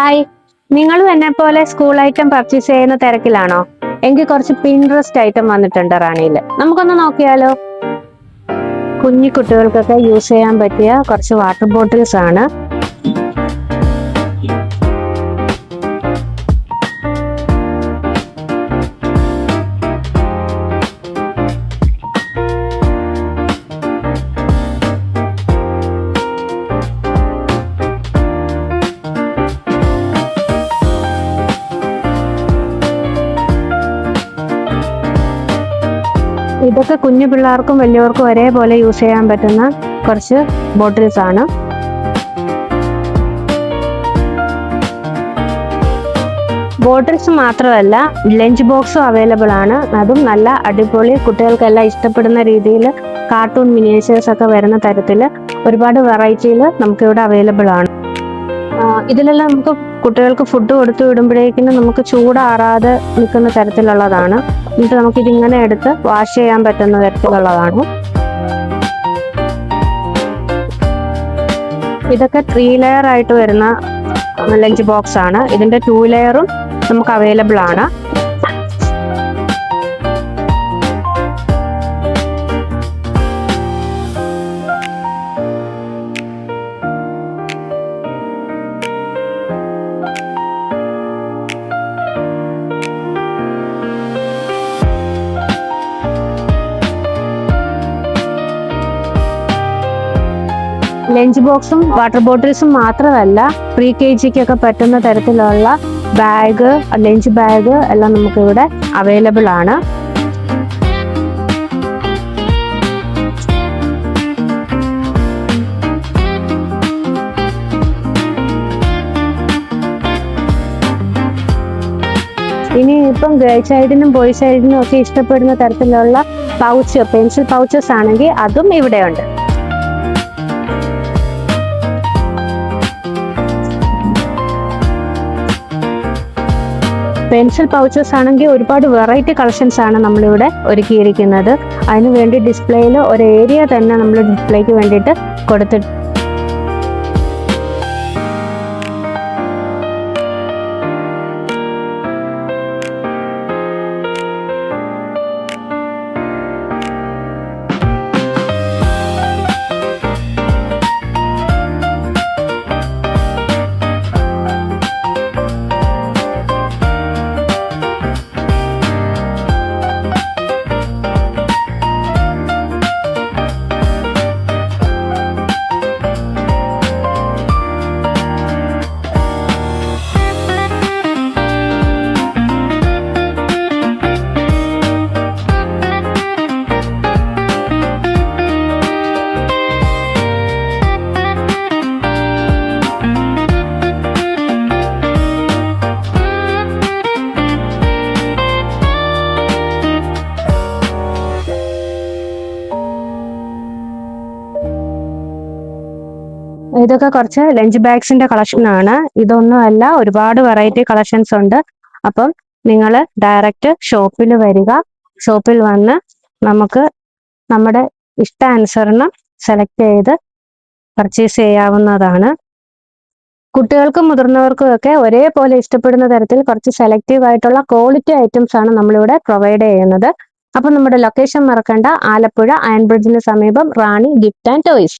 Hi, നിങ്ങളും എന്നെ പോലെ സ്കൂൾ ഐറ്റം പർച്ചേസ് ചെയ്യുന്ന തിരക്കിലാണോ? എങ്കിൽ കുറച്ച് പിൻട്രസ്റ്റ് ഐറ്റം വന്നിട്ടുണ്ട് റാണിയിൽ. നമുക്കൊന്ന് നോക്കിയാലോ? കുഞ്ഞു കുട്ടികൾക്കൊക്കെ യൂസ് ചെയ്യാൻ പറ്റിയ കുറച്ച് വാട്ടർ ബോട്ടിൽസ് ആണ്. ഇതൊക്കെ കുഞ്ഞു പിള്ളേർക്കും വലിയവർക്കും ഒരേപോലെ യൂസ് ചെയ്യാൻ പറ്റുന്ന കുറച്ച് ബോട്ടിൽസ് ആണ്. ബോട്ടിൽസ് മാത്രമല്ല, ലഞ്ച് ബോക്സും അവൈലബിൾ ആണ്. അതും നല്ല അടിപൊളി, കുട്ടികൾക്കെല്ലാം ഇഷ്ടപ്പെടുന്ന രീതിയിൽ കാർട്ടൂൺ മിനിയേച്ചേഴ്സ് ഒക്കെ വരുന്ന തരത്തിൽ ഒരുപാട് വെറൈറ്റിയിൽ നമുക്കിവിടെ അവൈലബിൾ ആണ്. ഇതിലെല്ലാം നമുക്ക് കുട്ടികൾക്ക് ഫുഡ് കൊടുത്തു വിടുമ്പോഴേക്കും നമുക്ക് ചൂടാറാതെ നിൽക്കുന്ന തരത്തിലുള്ളതാണ്. എന്നിട്ട് നമുക്കിതിങ്ങനെ എടുത്ത് വാഷ് ചെയ്യാൻ പറ്റുന്ന തരത്തിലുള്ളതാണ്. ഇതൊക്കെ 3 ലെയർ ആയിട്ട് വരുന്ന ലഞ്ച് ബോക്സ് ആണ്. ഇതിന്റെ 2 ലെയറും നമുക്ക് അവൈലബിൾ ആണ്. ലഞ്ച് ബോക്സും വാട്ടർ ബോട്ടിൽസും മാത്രമല്ല, പ്രീ KGക്കൊക്കെ പറ്റുന്ന തരത്തിലുള്ള ബാഗ്, ലഞ്ച് ബാഗ് എല്ലാം നമുക്കിവിടെ അവൈലബിൾ ആണ്. ഇനി ഇപ്പം ഗേൾസ് സൈഡിനും ബോയ്സ് സൈഡിനും ഒക്കെ ഇഷ്ടപ്പെടുന്ന തരത്തിലുള്ള പൗച്ച്, പെൻസിൽ പൗച്ചസ് ആണെങ്കിൽ അതും ഇവിടെ ഉണ്ട്. പെൻസിൽ പൗച്ചസ് ആണെങ്കിൽ ഒരുപാട് വെറൈറ്റി കളക്ഷൻസ് ആണ് നമ്മളിവിടെ ഒരുക്കിയിരിക്കുന്നത്. അതിനുവേണ്ടി ഡിസ്പ്ലേയിൽ ഒരു ഏരിയ തന്നെ നമ്മൾ ഡിസ്പ്ലേക്ക് വേണ്ടിയിട്ട് കൊടുത്തിട്ട് ഇതൊക്കെ കുറച്ച് ലഞ്ച് ബാഗ്സിന്റെ കളക്ഷൻ ആണ്. ഇതൊന്നുമല്ല, ഒരുപാട് വെറൈറ്റി കളക്ഷൻസ് ഉണ്ട്. അപ്പം നിങ്ങൾ ഡയറക്റ്റ് ഷോപ്പിൽ വരിക. ഷോപ്പിൽ വന്ന് നമുക്ക് നമ്മുടെ ഇഷ്ടാനുസരണം സെലക്ട് ചെയ്ത് പർച്ചേസ് ചെയ്യാവുന്നതാണ്. കുട്ടികൾക്കും മുതിർന്നവർക്കും ഒക്കെ ഒരേപോലെ ഇഷ്ടപ്പെടുന്ന തരത്തിൽ കുറച്ച് സെലക്റ്റീവ് ആയിട്ടുള്ള ക്വാളിറ്റി ഐറ്റംസ് ആണ് നമ്മളിവിടെ പ്രൊവൈഡ് ചെയ്യുന്നത്. അപ്പം നമ്മുടെ ലൊക്കേഷൻ മറക്കണ്ട, ആലപ്പുഴ അയൺ ബ്രിഡ്ജിന് സമീപം റാണി ഗിഫ്റ്റ് ആൻഡ് ടോയ്സ്.